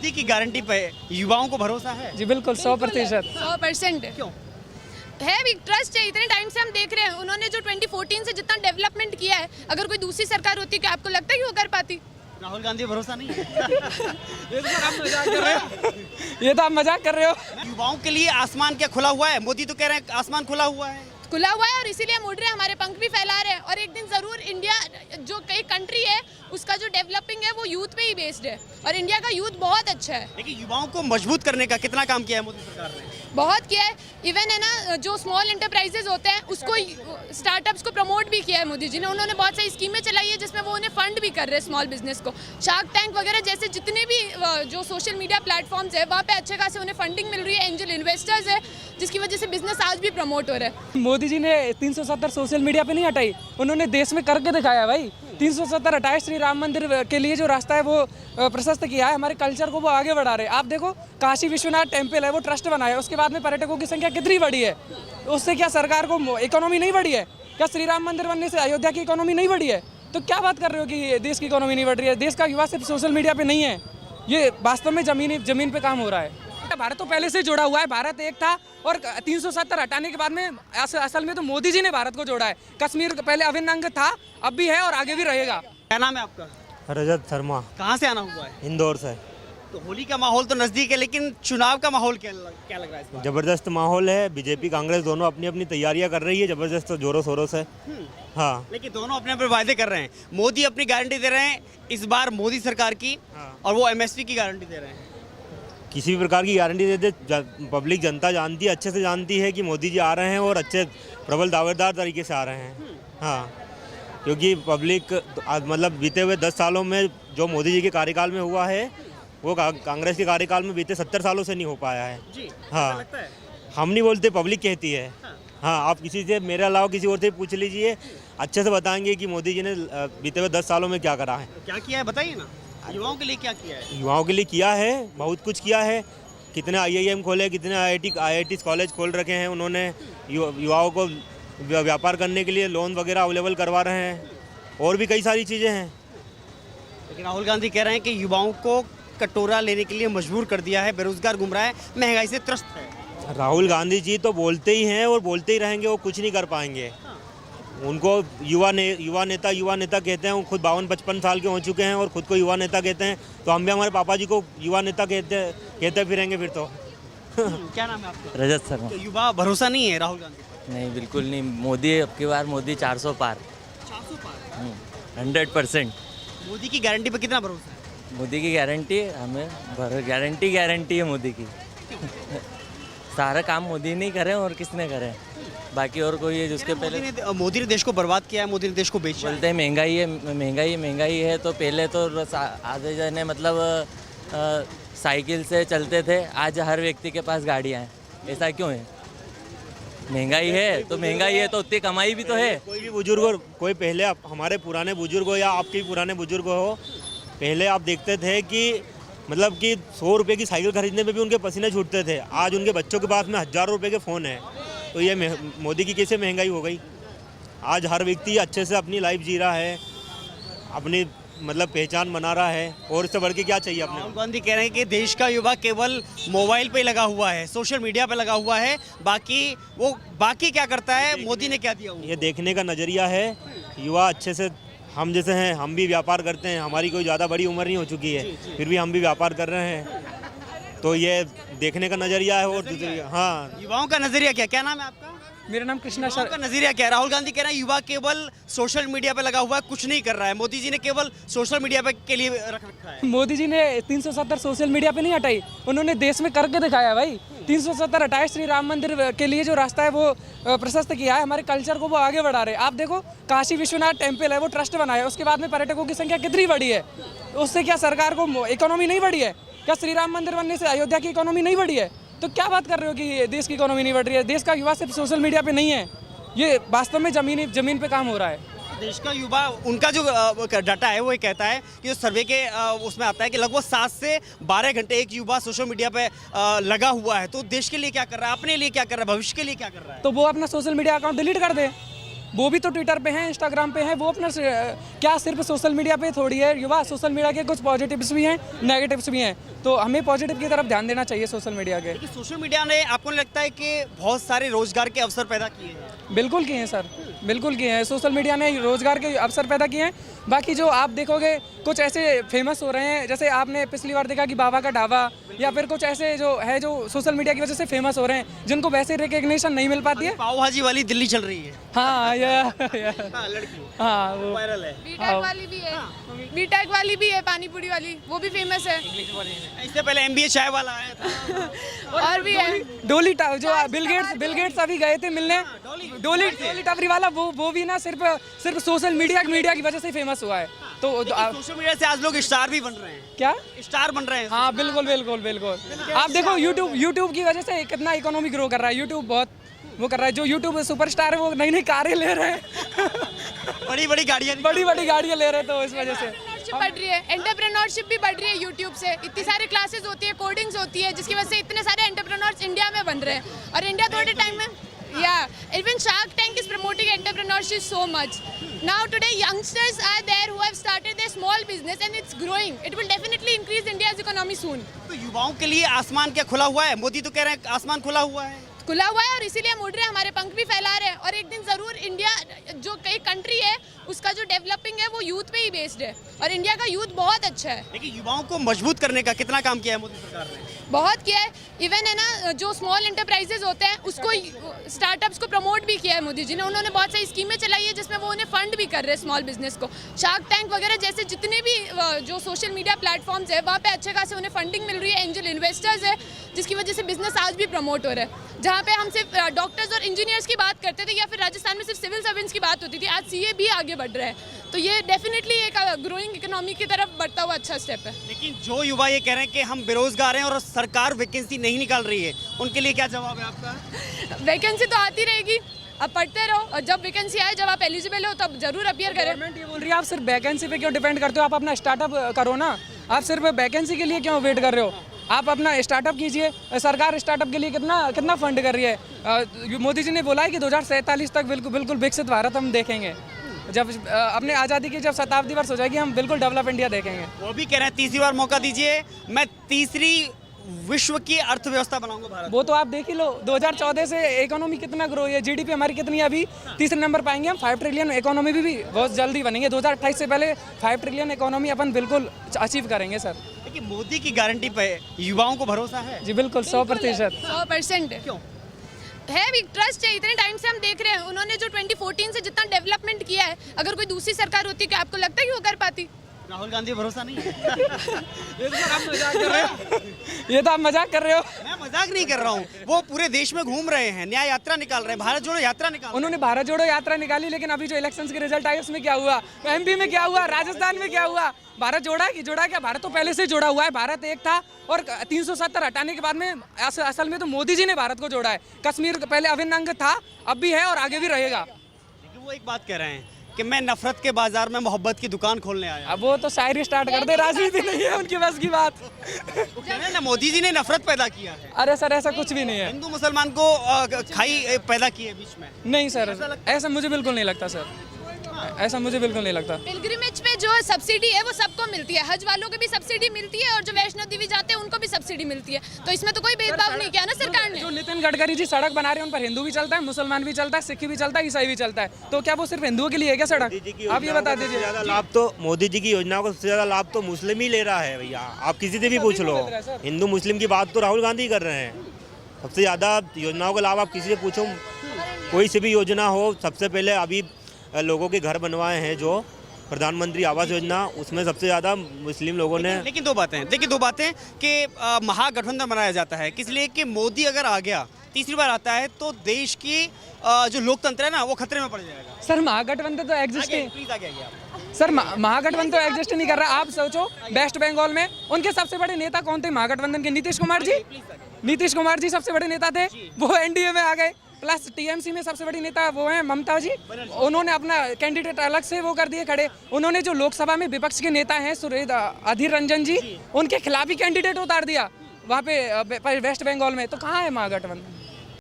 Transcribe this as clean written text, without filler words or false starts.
मोदी की गारंटी पे युवाओं को भरोसा है? जी बिल्कुल 100%। 100% क्यों? है भी, ट्रस्ट है। इतने टाइम से हम देख रहे हैं, उन्होंने जो 2014 से जितना डेवलपमेंट किया है, अगर कोई दूसरी सरकार होती क्या आपको लगता है कि वो कर पाती? राहुल गांधी पे भरोसा नहीं है? ये तो आप मजाक कर रहे हो। युवाओं के लिए आसमान क्या खुला हुआ है? मोदी तो कह रहे हैं आसमान खुला हुआ है। खुला हुआ है और इसीलिए हम उड़ रहे हैं, हमारे पंख भी फैला रहे हैं। और एक दिन जरूर इंडिया जो कई कंट्री है उसका जो डेवलपिंग है वो यूथ पे ही बेस्ड है, और इंडिया का यूथ बहुत अच्छा है। लेकिन युवाओं को मजबूत करने का कितना काम किया है मोदी सरकार ने? बहुत किया है। इवन है ना, जो स्मॉल इंटरप्राइजेज होते हैं उसको, स्टार्टअप्स को प्रमोट भी किया है मोदी जी ने। उन्होंने बहुत सारी स्कीमें चलाई है जिसमें वो उन्हें फंड भी कर रहे हैं स्मॉल बिजनेस को। शार्क टैंक वगैरह जैसे जितने भी जो सोशल मीडिया प्लेटफॉर्म्स है वहाँ पे अच्छे खासे उन्हें फंडिंग मिल रही है, एंजल इन्वेस्टर्स है, जिसकी वजह से बिजनेस आज भी प्रमोट हो रहा है। मोदी जी ने 370 सोशल मीडिया पे नहीं हटाई, उन्होंने देश में करके दिखाया भाई। 370 हटाए, श्री राम मंदिर के लिए जो रास्ता है वो प्रशस्त किया है, हमारे कल्चर को वो आगे बढ़ा रहे हैं। आप देखो काशी विश्वनाथ टेम्पल है, वो ट्रस्ट बनाया, उसके बाद में पर्यटकों की संख्या कितनी बढ़ी है। उससे क्या सरकार को इकोनॉमी नहीं बढ़ी है? क्या श्री राम मंदिर बनने से अयोध्या की इकोनॉमी नहीं बढ़ी है? तो क्या बात कर रहे हो कि देश की इकोनॉमी नहीं बढ़ रही है? देश का युवा सिर्फ सोशल मीडिया पे नहीं है, ये वास्तव में जमीन पे काम हो रहा है। भारत तो पहले से जुड़ा हुआ है, भारत एक था और 370 हटाने के बाद में असल में तो मोदी जी ने भारत को जोड़ा है। कश्मीर पहले अभिन्न अंग था, अब भी है और आगे भी रहेगा। क्या नाम है आपका? रजत शर्मा, कहाँ से आना हुआ है? इंदौर से। तो होली का माहौल तो नजदीक है, लेकिन चुनाव का माहौल क्या लग रहा है इस बार? जबरदस्त माहौल है, बीजेपी कांग्रेस दोनों अपनी अपनी तैयारियां कर रही है जबरदस्त जोरों शोरों से। हाँ, लेकिन दोनों अपने अपने वायदे कर रहे हैं। मोदी अपनी गारंटी दे रहे हैं इस बार मोदी सरकार की, और वो एमएसपी की गारंटी दे रहे हैं। किसी भी प्रकार की गारंटी दे दे, पब्लिक जनता जानती है, अच्छे से जानती है कि मोदी जी आ रहे हैं और अच्छे प्रबल दावेदार तरीके से आ रहे हैं। हाँ, क्योंकि पब्लिक मतलब बीते हुए 10 सालों में जो मोदी जी के कार्यकाल में हुआ है वो कांग्रेस के कार्यकाल में बीते 70 सालों से नहीं हो पाया है। जी, हाँ, लगता है? हम नहीं बोलते, पब्लिक कहती है। हाँ, आप किसी से, मेरे अलावा किसी और से पूछ लीजिए, अच्छे से बताएंगे कि मोदी जी ने बीते हुए 10 सालों में क्या करा है। क्या किया है बताइए ना, युवाओं के लिए क्या किया है? युवाओं के लिए किया है, बहुत कुछ किया है। कितने IIM खोले, कितने IIT कॉलेज खोल रखे हैं उन्होंने। युवाओं को व्यापार करने के लिए लोन वगैरह अवेलेबल करवा रहे हैं, और भी कई सारी चीज़ें हैं। लेकिन राहुल गांधी कह रहे हैं कि युवाओं को कटोरा लेने के लिए मजबूर कर दिया है, बेरोजगार घूम रहा है, महंगाई से त्रस्त है। राहुल गांधी जी तो बोलते ही हैं और बोलते ही रहेंगे, वो कुछ नहीं कर पाएंगे। उनको युवा नेता कहते हैं। वो खुद 52-55 साल के हो चुके हैं और खुद को युवा नेता कहते हैं, तो हम भी हमारे पापा जी को युवा नेता कहते फिरेंगे फिर तो। क्या नाम है आपका? रजत शर्मा। तो युवा भरोसा नहीं है राहुल गांधी पर? नहीं, बिल्कुल नहीं। मोदी अब की बार मोदी 400 पार। 400 पार? 100%। मोदी की गारंटी पे कितना भरोसा है? मोदी की गारंटी हमें गारंटी है मोदी की। सारा काम मोदी नहीं करे और किसने करे, बाकी और कोई है जिसके पहले। मोदी ने देश को बर्बाद किया है, मोदी ने देश को बेचा है। बोलते हैं महंगाई है, तो पहले तो आधे जने मतलब साइकिल से चलते थे, आज हर व्यक्ति के पास गाड़ियाँ हैं। ऐसा क्यों है? महंगाई है तो उतनी कमाई भी तो है। कोई भी बुजुर्ग हो, कोई पहले हमारे पुराने बुजुर्ग हो या आपके भी पुराने बुजुर्ग हो, पहले आप देखते थे कि मतलब कि 100 रुपये की साइकिल खरीदने में भी उनके पसीने छूटते थे। आज उनके बच्चों के पास में हज़ारों रुपये के फ़ोन है। तो ये मोदी की कैसे महंगाई हो गई? आज हर व्यक्ति अच्छे से अपनी लाइफ जी रहा है, अपनी मतलब पहचान बना रहा है, और इससे बढ़ के क्या चाहिए अपने? राहुल गांधी कह रहे हैं कि देश का युवा केवल मोबाइल पे लगा हुआ है, सोशल मीडिया पे लगा हुआ है, बाकी क्या करता है, मोदी ने क्या दिया उनको? ये देखने का नज़रिया है। युवा अच्छे से, हम जैसे हैं, हम भी व्यापार करते हैं, हमारी कोई ज़्यादा बड़ी उम्र नहीं हो चुकी है, फिर भी हम भी व्यापार कर रहे हैं। तो ये देखने का नज़रिया है। और हाँ, युवाओं का नजरिया क्या नाम है आपका? मेरा नाम कृष्णा युवाओं का नजरिया क्या है? राहुल गांधी कह रहे हैं युवा केवल सोशल मीडिया पे लगा हुआ है, कुछ नहीं कर रहा है। मोदी जी ने केवल सोशल मीडिया पे के लिए रख रखा है। मोदी जी ने 370 सोशल मीडिया पे नहीं हटाई, उन्होंने देश में करके दिखाया भाई। 370 हटाए, श्री राम मंदिर के लिए जो रास्ता है वो प्रशस्त किया है, हमारे कल्चर को वो आगे बढ़ा रहे हैं। आप देखो काशी विश्वनाथ टेम्पल है, वो ट्रस्ट बनाया, उसके बाद में पर्यटकों की संख्या कितनी बढ़ी है। उससे क्या सरकार को इकोनॉमी नहीं बढ़ी है? क्या श्री राम मंदिर बनने से अयोध्या की इकोनॉमी नहीं बढ़ी है? तो क्या बात कर रहे हो कि देश की इकोनॉमी नहीं बढ़ रही है? देश का युवा सिर्फ सोशल मीडिया पे नहीं है, ये वास्तव में जमीन पे काम हो रहा है। देश का युवा, उनका जो डाटा है वो ये कहता है कि जो सर्वे के उसमें आता है कि लगभग 7 से 12 घंटे एक युवा सोशल मीडिया पे लगा हुआ है। तो देश के लिए क्या कर रहा है, अपने लिए क्या कर रहा है, भविष्य के लिए क्या कर रहा है? तो वो अपना सोशल मीडिया अकाउंट डिलीट कर दे, वो भी तो ट्विटर पे हैं, इंस्टाग्राम पे हैं, वो अपना क्या सिर्फ सोशल मीडिया पे थोड़ी है युवा, सोशल मीडिया के कुछ पॉजिटिव्स भी हैं, नेगेटिव्स भी हैं, तो हमें पॉजिटिव की तरफ ध्यान देना चाहिए सोशल मीडिया के। लेकिन सोशल मीडिया ने आपको नहीं लगता है कि बहुत सारे रोजगार के अवसर पैदा किए हैं? बिल्कुल किए हैं सर, बिल्कुल किए हैं। सोशल मीडिया ने रोजगार के अवसर पैदा किए हैं। बाकी जो आप देखोगे कुछ ऐसे फेमस हो रहे हैं, जैसे आपने पिछली बार देखा कि बाबा का ढाबा, या फिर कुछ ऐसे जो है जो सोशल मीडिया की वजह से फेमस हो रहे हैं, जिनको वैसे रिकग्निशन नहीं मिल पाती है। पाव भाजी वाली दिल्ली चल रही है। हाँ लड़की हाँ वो वायरल है। बीटेक वाली भी है, बीटेक वाली भी है, पानी पूरी वाली, वो भी फेमस है। इससे पहले MBA चाय वाला आया था। और भी है डोली जो बिल गेट्स अभी गए थे मिलने, डोली टपरी वाला, वो भी ना सिर्फ सोशल मीडिया की वजह से फेमस हुआ है। तो सोशल मीडिया से आज लोग स्टार भी बन रहे हैं। क्या स्टार बन रहे हैं? हाँ बिल्कुल बिल्कुल बिल्कुल। आप देखो यूट्यूब की वजह से कितना इकोनॉमी ग्रो कर रहा है। यूट्यूब बहुत वो कर रहा है। जो यूट्यूब सुपरस्टार है वो नई नई कारें ले रहे हैं, बड़ी बड़ी गाड़ियाँ ले रहे हैं, तो इस वजह से बढ़ रही है, एंटरप्रेन्योरशिप भी बढ़ रही है यूट्यूब से। इतनी सारी क्लासेस होती है, कोडिंग्स होती है, जिसकी वजह से इतने सारे एंटरप्रेन्योर्स इंडिया में बन रहे हैं। और इंडिया थोड़े टाइम में even Shark Tank is promoting entrepreneurship so much. Now today youngsters are there who have started their small business and it's growing. It will definitely increase India's economy soon. तो युवाओं के लिए आसमान क्या खुला हुआ है? मोदी तो कह रहे हैं आसमान खुला हुआ है। खुला हुआ है और इसीलिए मुड़ रहे हैं, हमारे पंख भी फैला रहे हैं। और एक दिन जरूर इंडिया जो कई कंट्री है उसका जो डेवलपिंग है वो यूथ पे ही बेस्ड है, और इंडिया का यूथ बहुत अच्छा है। लेकिन युवाओं को मजबूत करने का कितना काम किया है मोदी सरकार ने? बहुत किया है। इवन है ना, जो स्मॉल एंटरप्राइजेज होते हैं उसको, स्टार्टअप्स को प्रमोट भी किया है मोदी जी ने। उन्होंने बहुत सारी स्कीमें चलाई है जिसमें वो उन्हें फंड भी कर रहे हैं स्मॉल बिजनेस को। शार्क टैंक वगैरह जैसे जितने भी जो सोशल मीडिया प्लेटफॉर्म्स है वहाँ पे अच्छे खासे उन्हें फंडिंग मिल रही है, एंजल इन्वेस्टर्स है, जिसकी वजह से बिजनेस आज भी प्रमोट हो रहा है। जहाँ पे हम सिर्फ डॉक्टर्स और इंजीनियर्स की बात करते थे, या फिर राजस्थान में सिर्फ सिविल सर्वेंट्स की बात होती थी, आज CA भी आगे बढ़ रहा है। तो ये डेफिनेटली एक ग्रोइंग इकोनॉमी की तरफ बढ़ता हुआ अच्छा स्टेप है। लेकिन जो युवा ये कह रहे हैं कि हम बेरोजगार हैं और सरकार वैकेंसी नहीं निकाल रही है, उनके लिए क्या जवाब है आपका? वैकेंसी तो आती रहेगी, अब पढ़ते रहो, और जब वैकेंसी आए, जब आप एलिजिबल हो तब जरूर अपीयर करें। गवर्नमेंट ये बोल रही है आप सिर्फ वैकेंसी पे क्यों डिपेंड करते हो, आप अपना स्टार्टअप करो ना। आप सिर्फ वैकेंसी के लिए क्यों वेट कर रहे हो, आप अपना स्टार्टअप कीजिए। सरकार स्टार्टअप के लिए कितना फंड कर रही है। मोदी जी ने बोला है कि 2047 तक बिल्कुल विकसित भारत हम देखेंगे। जब अपने आज़ादी की जब शताब्दी वर्ष हो जाएगी, हम बिल्कुल डेवलप इंडिया देखेंगे। वो भी कह रहे हैं तीसरी बार मौका दीजिए, मैं तीसरी विश्व की अर्थव्यवस्था बनाऊंगा भारत। वो तो आप देख ही लो, 2014 से इकोनॉमी कितना ग्रो है, GDP हमारी कितनी है, अभी तीसरे नंबर पाएंगे हम। 5 ट्रिलियन इकोनॉमी भी बहुत जल्दी बनेंगे। 2028 से पहले 5 ट्रिलियन इकोनॉमी अपन बिल्कुल अचीव करेंगे सर। लेकिन मोदी की गारंटी पे युवाओं को भरोसा है? जी बिल्कुल 100%। 100% क्यों है भी, ट्रस्ट है। इतने टाइम से हम देख रहे हैं, उन्होंने जो 2014 से जितना डेवलपमेंट किया है, अगर कोई दूसरी सरकार होती क्या आपको लगता है कि वो कर पाती? राहुल गांधी भरोसा नहीं है? ये तो आप मजाक कर रहे हो। मैं मजाक नहीं कर रहा हूँ, वो पूरे देश में घूम रहे हैं, न्याय यात्रा निकाल रहे हैं, भारत जोड़ो यात्रा निकाल। उन्होंने भारत जोड़ो यात्रा निकाली, लेकिन अभी जो इलेक्शंस के रिजल्ट आए उसमें क्या हुआ, MP में क्या हुआ, राजस्थान में क्या हुआ। भारत जोड़ा क्या? भारत तो पहले से जुड़ा हुआ है। भारत एक था और 370 हटाने के बाद में असल में तो मोदी जी ने भारत को जोड़ा है। कश्मीर पहले अभिन्न अंग था, अब भी है और आगे भी रहेगा। लेकिन वो एक बात कह रहे हैं कि मैं नफरत के बाजार में मोहब्बत की दुकान खोलने आया। अब वो तो शायरी स्टार्ट कर दे, राजनीति नहीं है उनकी बस की बात। वो कह रहे हैं ना, मोदी जी ने नफरत पैदा किया है। अरे सर ऐसा कुछ भी नहीं है। हिंदू मुसलमान को खाई पैदा की है बीच में। नहीं सर, ऐसा मुझे बिल्कुल नहीं लगता सर, ऐसा मुझे बिल्कुल नहीं लगता। पिलग्रिमेज पे जो सब्सिडी है वो सबको मिलती है, हज वालों को भी सब्सिडी मिलती है, और जो वैष्णो देवी जाते हैं उनको भी सब्सिडी मिलती है। तो इसमें तो कोई भेदभाव नहीं किया ना सरकार ने। जो नितिन गडकरी जी सड़क बना रहे हैं उन पर हिंदू भी चलता है, मुसलमान भी चलता है, सिख भी चलता है, ईसाई भी चलता है। तो क्या वो सिर्फ हिंदुओं के लिए है क्या सड़क? आप ये बता दीजिए। ज्यादा लाभ तो मोदी जी की योजनाओं का सबसे ज्यादा लाभ तो मुस्लिम ही ले रहा है भैया। आप किसी से भी पूछ लो, हिंदू मुस्लिम की बात तो राहुल गांधी कर रहे हैं। सबसे ज्यादा योजनाओं का लाभ आप किसी से पूछो, कोई से भी योजना हो, सबसे पहले अभी लोगों के घर बनवाए हैं जो प्रधानमंत्री आवास योजना, उसमें सबसे ज़्यादा मुस्लिम लोगों ने। लेकिन दो बातें कि महागठबंधन बनाया जाता है किस लिए कि मोदी अगर आ गया, तीसरी बार आता है, तो देश की जो लोकतंत्र है ना वो खतरे में पड़ जाएगा। सर महागठबंधन तो एग्जिस्ट नहीं, सर महागठबंधन तो एग्जिस्ट नहीं कर रहा। आप सोचो वेस्ट बंगाल में उनके सबसे बड़े नेता कौन थे महागठबंधन के? नीतीश कुमार जी सबसे बड़े नेता थे, वो NDA में आ गए। प्लस TMC में सबसे बड़ी नेता वो हैं ममता जी, उन्होंने अपना कैंडिडेट अलग से वो कर दिए खड़े। उन्होंने जो लोकसभा में विपक्ष के नेता हैं अधीर रंजन जी, उनके खिलाफ ही कैंडिडेट उतार दिया वहाँ पे वेस्ट बंगाल में। तो कहाँ है महागठबंधन?